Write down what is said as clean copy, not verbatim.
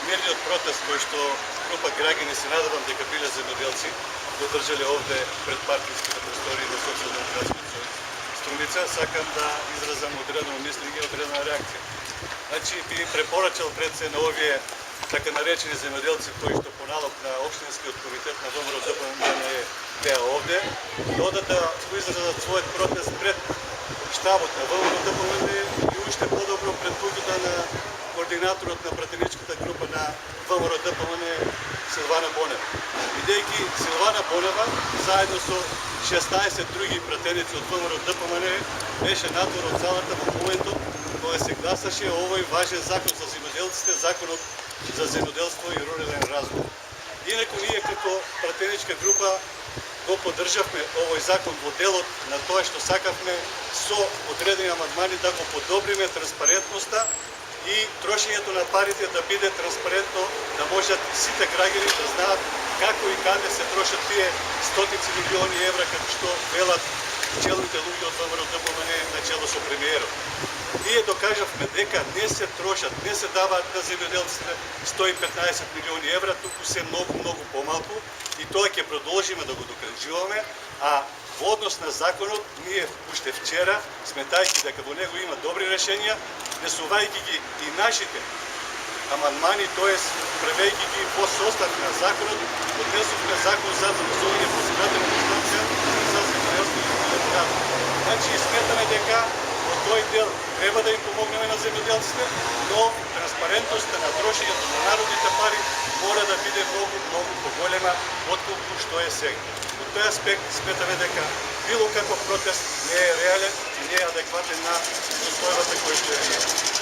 мирниот протест кој што група граѓани се надевам дека биле земјоделци го држале овде пред партиските простории на Социјалдемократскиот сојуз Струмица, сакам да изразам одредено мислење и одредена реакција. Значи би препорачал пред се на овие така наречени земјоделци кои што по налог на општинскиот комитет на ВМРО ДПМН не беа овде, да одат да го изразат својот протест пред штабот на ВМРО ДПМН и уште подобро пред куќата на координаторот на пратеничката група на ВМРО ДПМН Силвана Бонева. Бидејќи Силвана Бонева заедно со 16 други пратеници од ВМРО ДПМН беше надвор од залата во моментот кога се гласаше овој важен закон за земјоделците, законот за земјоделство и рурален развој. Инаку ние како пратеничка група го поддржавме овој закон во делот на тоа што сакавме со одредени амандмани да го подобриме транспарентноста и трошењето на парите да биде транспарентно, да можат сите граѓани да знаат како и каде се трошат тие стотици милиони евра како што велат челните луѓе од ВМРО ДПМН на чело со премиерот. Ние докажавме дека не се трошат, не се даваат на земјоделците 115 милиони евра, туку се многу помалку и тоа ќе продолжиме да го докажуваме, а во однос на законот ние уште вчера, сметајќи дека во него има добри решенија, внесувајќи ги и нашите амандмани, тоест правејќи ги во состав на законот, однесовме закон за завршување посебната инстанција за земјоделство и рурален развој. Значи сметаме дека во тој дел треба да им помогнеме на земјоделците, но транспарентноста на трошењето на народните пари мора да биде многу поголема отколку што е сега. Во тој аспект сметаме дека било каков протест не е реален и не е адекватен на состојбата која што е.